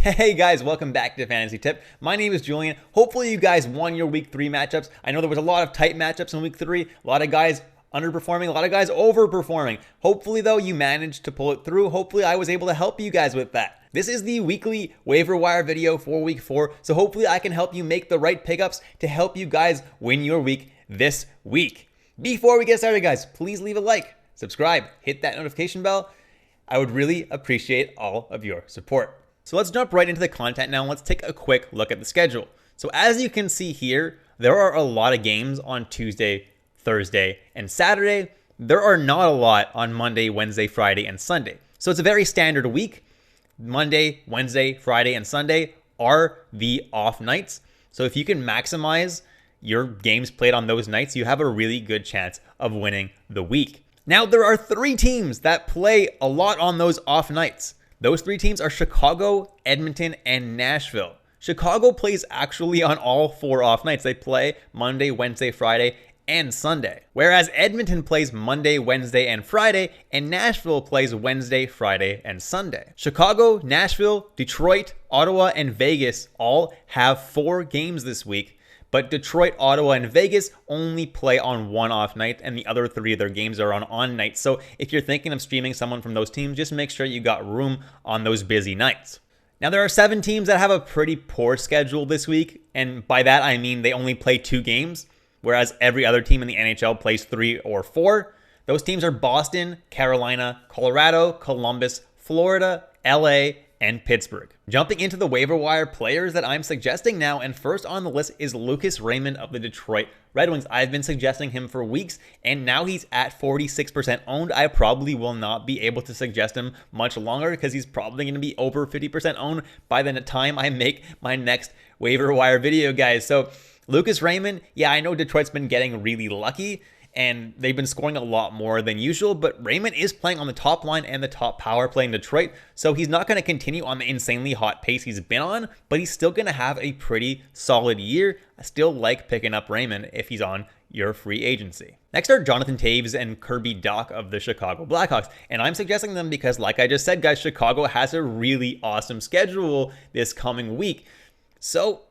Hey guys, welcome back to Fantasy Tip. My name is Julian. Hopefully you guys won your week 3 matchups. I know there was a lot of tight matchups in week 3. A lot of guys underperforming, a lot of guys overperforming. Hopefully though, you managed to pull it through. Hopefully I was able to help you guys with that. This is the weekly waiver wire video for week 4. So hopefully I can help you make the right pickups to help you guys win your week this week. Before we get started guys, please leave a like, subscribe, hit that notification bell. I would really appreciate all of your support. So let's jump right into the content now. Let's take a quick look at the schedule. So as you can see here, there are a lot of games on Tuesday, Thursday, and Saturday. There are not a lot on Monday, Wednesday, Friday, and Sunday. So it's a very standard week. Monday, Wednesday, Friday, and Sunday are the off nights. So if you can maximize your games played on those nights, you have a really good chance of winning the week. Now, there are 3 teams that play a lot on those off nights. Those 3 teams are Chicago, Edmonton, and Nashville. Chicago plays actually on all 4 off nights. They play Monday, Wednesday, Friday, and Sunday. Whereas Edmonton plays Monday, Wednesday, and Friday, and Nashville plays Wednesday, Friday, and Sunday. Chicago, Nashville, Detroit, Ottawa, and Vegas all have 4 games this week. But Detroit, Ottawa, and Vegas only play on 1 off night, and the other 3 of their games are on nights. So if you're thinking of streaming someone from those teams, just make sure you got room on those busy nights. Now, there are 7 teams that have a pretty poor schedule this week, and by that I mean they only play 2 games, whereas every other team in the NHL plays 3 or 4. Those teams are Boston, Carolina, Colorado, Columbus, Florida, LA, and Pittsburgh. Jumping into the waiver wire players that I'm suggesting now, and first on the list is Lucas Raymond of the Detroit Red Wings. I've been suggesting him for weeks, and now he's at 46% owned. I probably will not be able to suggest him much longer because he's probably going to be over 50% owned by the time I make my next waiver wire video, guys. So Lucas Raymond, yeah, I know Detroit's been getting really lucky, and they've been scoring a lot more than usual, but Raymond is playing on the top line and the top power play in Detroit, so he's not going to continue on the insanely hot pace he's been on, but he's still going to have a pretty solid year. I still like picking up Raymond if he's on your free agency. Next are Jonathan Toews and Kirby Dach of the Chicago Blackhawks, and I'm suggesting them because, like I just said, guys, Chicago has a really awesome schedule this coming week. So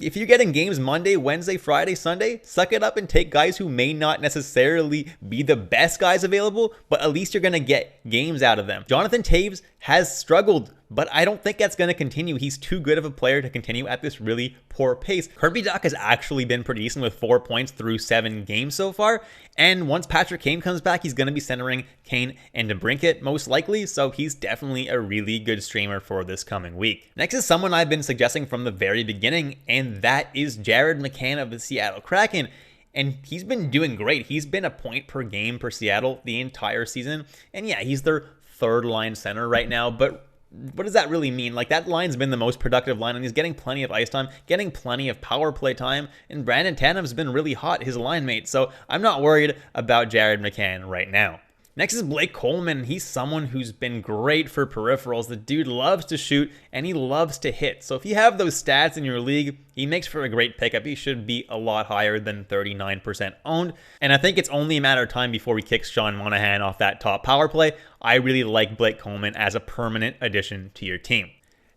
if you're getting games Monday, Wednesday, Friday, Sunday, suck it up and take guys who may not necessarily be the best guys available, but at least you're going to get games out of them. Jonathan Toews has struggled, but I don't think that's going to continue. He's too good of a player to continue at this really poor pace. Kirby Dach has actually been pretty decent with 4 points through 7 games so far. And once Patrick Kane comes back, he's going to be centering Kane and DeBrincat most likely. So he's definitely a really good streamer for this coming week. Next is someone I've been suggesting from the very beginning, and that is Jared McCann of the Seattle Kraken. And he's been doing great. He's been a point per game per Seattle the entire season. And yeah, he's their 3rd line center right now, but what does that really mean? Like, that line's been the most productive line, and he's getting plenty of ice time, getting plenty of power play time, and Brandon Tanem's been really hot, his line mate, so I'm not worried about Jared McCann right now. Next is Blake Coleman. He's someone who's been great for peripherals. The dude loves to shoot, and he loves to hit. So if you have those stats in your league, he makes for a great pickup. He should be a lot higher than 39% owned. And I think it's only a matter of time before we kick Sean Monahan off that top power play. I really like Blake Coleman as a permanent addition to your team.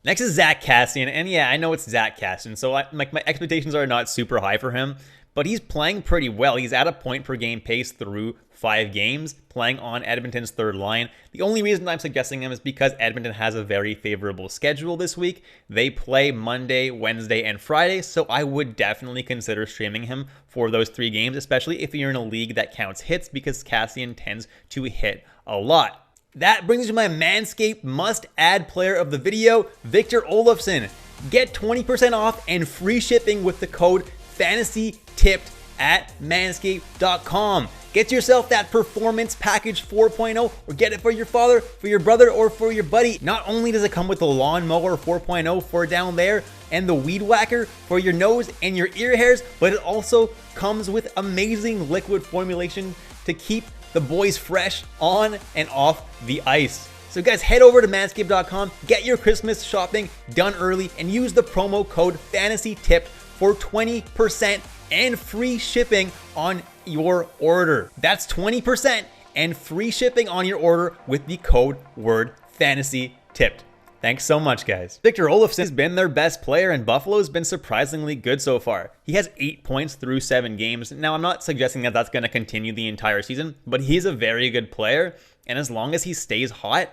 Next is Zach Kassian. And yeah, I know it's Zach Kassian, so my expectations are not super high for him. But he's playing pretty well. He's at a point per game pace through 5 games, playing on Edmonton's 3rd line. The only reason I'm suggesting him is because Edmonton has a very favorable schedule this week. They play Monday, Wednesday, and Friday, so I would definitely consider streaming him for those 3 games, especially if you're in a league that counts hits, because Kassian tends to hit a lot. That brings me to my Manscaped must-add player of the video, Victor Olofsson. Get 20% off and free shipping with the code FANTASYTIPPED at manscaped.com. Get yourself that Performance Package 4.0 or get it for your father, for your brother, or for your buddy. Not only does it come with the Lawnmower 4.0 for down there and the Weed Whacker for your nose and your ear hairs, but it also comes with amazing liquid formulation to keep the boys fresh on and off the ice. So guys, head over to manscaped.com, get your Christmas shopping done early, and use the promo code FANTASYTIPPED for 20% and free shipping on your order. That's 20% and free shipping on your order with the code word FANTASYTIPPED. Thanks so much, guys. Victor Olofsson has been their best player, and Buffalo's been surprisingly good so far. He has 8 points through 7 games. Now, I'm not suggesting that that's going to continue the entire season, but he's a very good player, and as long as he stays hot,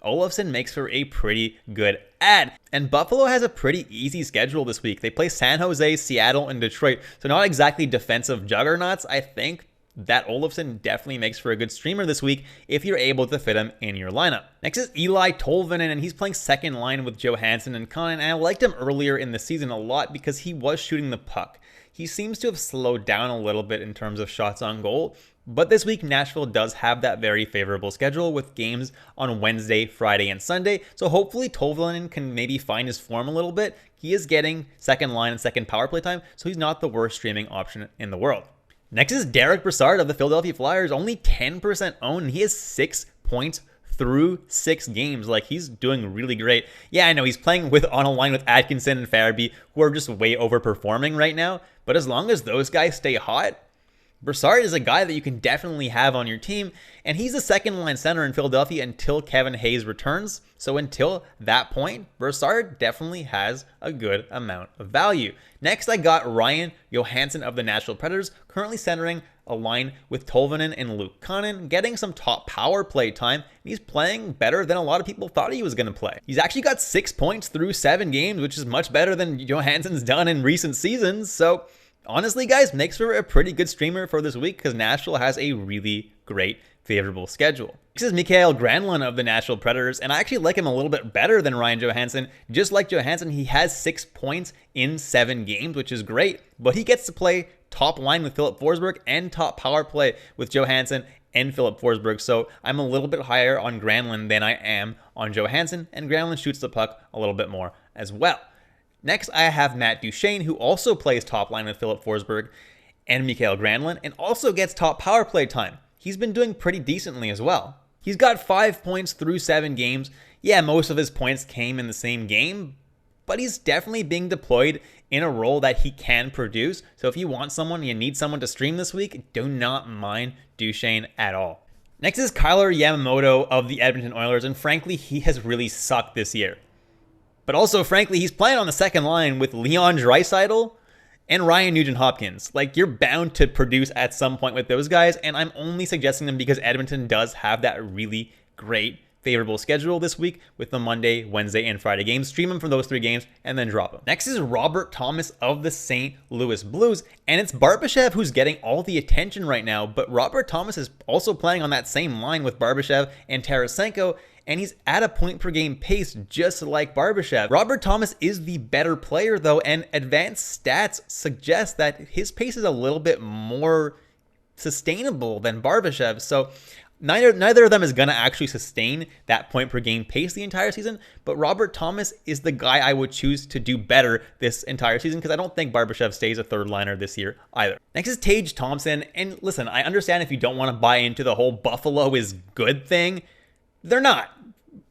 Olofsson makes for a pretty good ad. And Buffalo has a pretty easy schedule this week. They play San Jose, Seattle, and Detroit. So not exactly defensive juggernauts, I think. That Olofsson definitely makes for a good streamer this week if you're able to fit him in your lineup. Next is Eli Tolvanen, and he's playing second line with Johansson and Connor. And I liked him earlier in the season a lot because he was shooting the puck. He seems to have slowed down a little bit in terms of shots on goal. But this week, Nashville does have that very favorable schedule with games on Wednesday, Friday, and Sunday. So hopefully Tolvanen can maybe find his form a little bit. He is getting second line and second power play time, so he's not the worst streaming option in the world. Next is Derek Brassard of the Philadelphia Flyers, only 10% owned, and he has 6 points through 6 games. Like, he's doing really great. Yeah, I know he's playing on a line with Atkinson and Farabee, who are just way overperforming right now. But as long as those guys stay hot, Brassard is a guy that you can definitely have on your team, and he's a second-line center in Philadelphia until Kevin Hayes returns. So until that point, Brassard definitely has a good amount of value. Next, I got Ryan Johansson of the Nashville Predators, currently centering a line with Tolvanen and Luke Kunin, getting some top power play time, and he's playing better than a lot of people thought he was going to play. He's actually got 6 points through 7 games, which is much better than Johansson's done in recent seasons, so honestly, guys, makes for a pretty good streamer for this week because Nashville has a really great favorable schedule. This is Mikael Granlund of the Nashville Predators, and I actually like him a little bit better than Ryan Johansson. Just like Johansson, he has 6 points in 7 games, which is great, but he gets to play top line with Philip Forsberg and top power play with Johansson and Philip Forsberg, so I'm a little bit higher on Granlund than I am on Johansson, and Granlund shoots the puck a little bit more as well. Next, I have Matt Duchene, who also plays top line with Philip Forsberg and Mikael Granlund, and also gets top power play time. He's been doing pretty decently as well. He's got 5 points through 7 games. Yeah, most of his points came in the same game, but he's definitely being deployed in a role that he can produce. So if you want someone, you need someone to stream this week, do not mind Duchene at all. Next is Kyler Yamamoto of the Edmonton Oilers, and frankly, he has really sucked this year. But also, frankly, he's playing on the second line with Leon Draisaitl and Ryan Nugent-Hopkins. Like, you're bound to produce at some point with those guys, and I'm only suggesting them because Edmonton does have that really great favorable schedule this week with the Monday, Wednesday, and Friday games. Stream them from those 3 games and then drop them. Next is Robert Thomas of the St. Louis Blues, and it's Barbashev who's getting all the attention right now, but Robert Thomas is also playing on that same line with Barbashev and Tarasenko, and he's at a point per game pace just like Barbashev. Robert Thomas is the better player though, and advanced stats suggest that his pace is a little bit more sustainable than Barbashev. So neither of them is going to actually sustain that point per game pace the entire season, but Robert Thomas is the guy I would choose to do better this entire season because I don't think Barbashev stays a third liner this year either. Next is Tage Thompson, and listen, I understand if you don't want to buy into the whole Buffalo is good thing. They're not.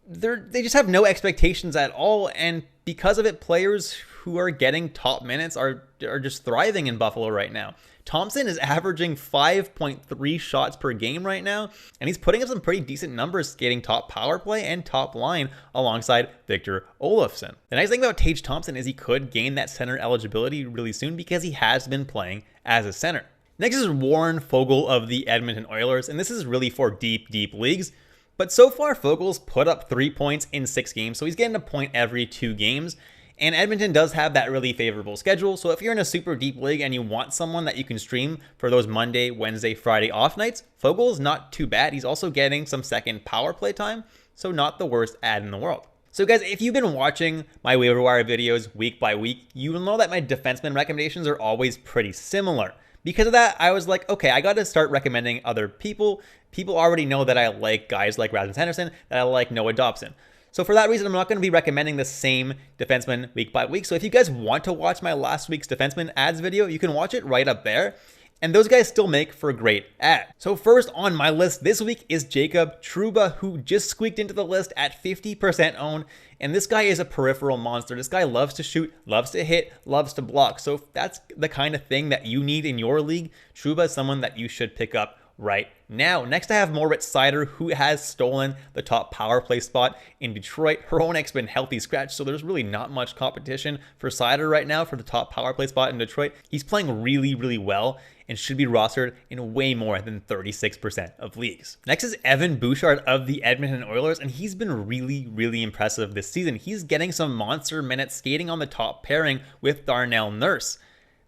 They just have no expectations at all, and because of it, players who are getting top minutes are just thriving in Buffalo right now. Thompson is averaging 5.3 shots per game right now, and he's putting up some pretty decent numbers skating top power play and top line alongside Victor Olofsson. The nice thing about Tage Thompson is he could gain that center eligibility really soon because he has been playing as a center. Next is Warren Foegele of the Edmonton Oilers, and this is really for deep leagues. But so far, Fogel's put up 3 points in 6 games, so he's getting a point every 2 games. And Edmonton does have that really favorable schedule, so if you're in a super deep league and you want someone that you can stream for those Monday, Wednesday, Friday off nights, Fogel's not too bad. He's also getting some second power play time, so not the worst ad in the world. So guys, if you've been watching my waiver wire videos week by week, you will know that my defenseman recommendations are always pretty similar. Because of that, I was like, okay, I got to start recommending other people. People already know that I like guys like Rasmus Henderson, that I like Noah Dobson. So for that reason, I'm not going to be recommending the same defenseman week by week. So if you guys want to watch my last week's defenseman ads video, you can watch it right up there. And those guys still make for a great ad. So first on my list this week is Jacob Trouba, who just squeaked into the list at 50% owned. And this guy is a peripheral monster. This guy loves to shoot, loves to hit, loves to block. So if that's the kind of thing that you need in your league, Trouba is someone that you should pick up right now. Next, I have Moritz Seider, who has stolen the top power play spot in Detroit. Hronek's been healthy scratch, so there's really not much competition for Seider right now for the top power play spot in Detroit. He's playing really, really well and should be rostered in way more than 36% of leagues. Next is Evan Bouchard of the Edmonton Oilers, and he's been really, really impressive this season. He's getting some monster minutes skating on the top pairing with Darnell Nurse.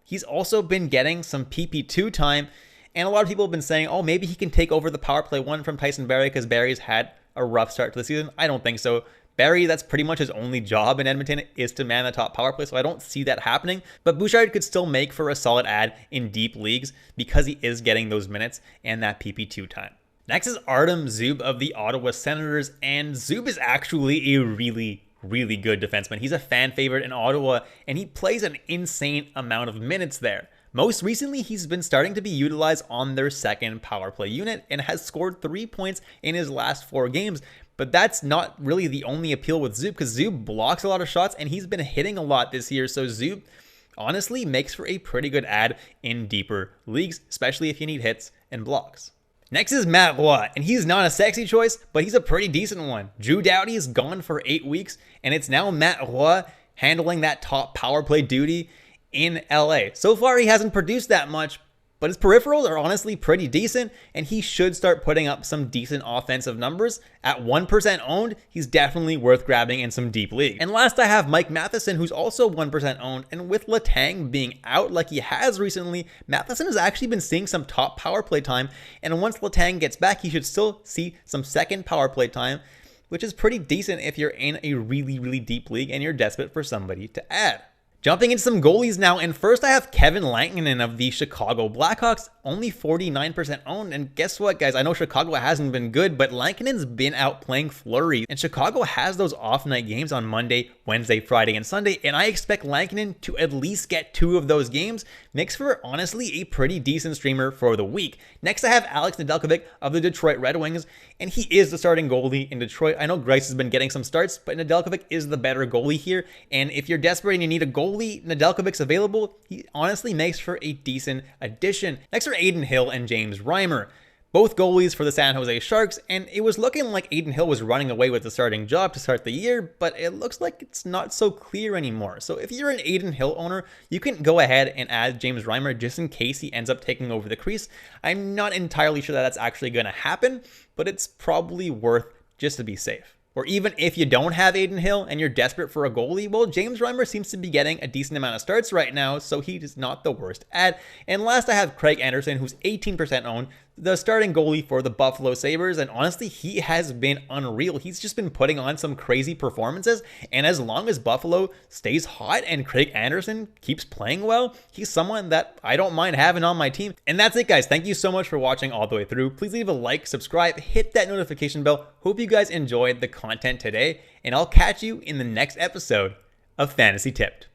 He's also been getting some PP2 time, and a lot of people have been saying, oh, maybe he can take over the power play one from Tyson Barrie because Barrie's had a rough start to the season. I don't think so. Barrie, that's pretty much his only job in Edmonton, is to man the top power play, so I don't see that happening. But Bouchard could still make for a solid ad in deep leagues because he is getting those minutes and that PP2 time. Next is Artem Zub of the Ottawa Senators, and Zub is actually a really good defenseman. He's a fan favorite in Ottawa, and he plays an insane amount of minutes there. Most recently, he's been starting to be utilized on their second power play unit and has scored 3 points in his last 4 games. But that's not really the only appeal with Zub, because Zub blocks a lot of shots and he's been hitting a lot this year. So Zub honestly makes for a pretty good ad in deeper leagues, especially if you need hits and blocks. Next is Matt Roy, and he's not a sexy choice, but he's a pretty decent one. Drew Doughty is gone for 8 weeks, and it's now Matt Roy handling that top power play duty in LA. So far, he hasn't produced that much, but his peripherals are honestly pretty decent, and he should start putting up some decent offensive numbers. At 1% owned, he's definitely worth grabbing in some deep league. And last, I have Mike Matheson, who's also 1% owned, and with Letang being out like he has recently, Matheson has actually been seeing some top power play time, and once Letang gets back, he should still see some second power play time, which is pretty decent if you're in a really deep league and you're desperate for somebody to add. Jumping into some goalies now, and first I have Kevin Lankinen of the Chicago Blackhawks, only 49% owned, and guess what, guys? I know Chicago hasn't been good, but Lankinen's been out playing Fleury, and Chicago has those off-night games on Monday, Wednesday, Friday, and Sunday, and I expect Lankinen to at least get 2 of those games. Makes for, honestly, a pretty decent streamer for the week. Next, I have Alex Nedeljkovic of the Detroit Red Wings, and he is the starting goalie in Detroit. I know Greiss has been getting some starts, but Nedeljkovic is the better goalie here, and if you're desperate and you need a goalie, Nedeljkovic's available. He honestly makes for a decent addition. Next are Aiden Hill and James Reimer, both goalies for the San Jose Sharks, and it was looking like Aiden Hill was running away with the starting job to start the year, but it looks like it's not so clear anymore. So if you're an Aiden Hill owner, you can go ahead and add James Reimer just in case he ends up taking over the crease. I'm not entirely sure that that's actually going to happen, but it's probably worth just to be safe. Or even if you don't have Aiden Hill and you're desperate for a goalie, well, James Reimer seems to be getting a decent amount of starts right now, so he is not the worst ad. And last, I have Craig Anderson, who's 18% owned, the starting goalie for the Buffalo Sabres, and honestly, he has been unreal. He's just been putting on some crazy performances, and as long as Buffalo stays hot and Craig Anderson keeps playing well, he's someone that I don't mind having on my team. And that's it, guys. Thank you so much for watching all the way through. Please leave a like, subscribe, hit that notification bell. Hope you guys enjoyed the content today, and I'll catch you in the next episode of Fantasy Tipped.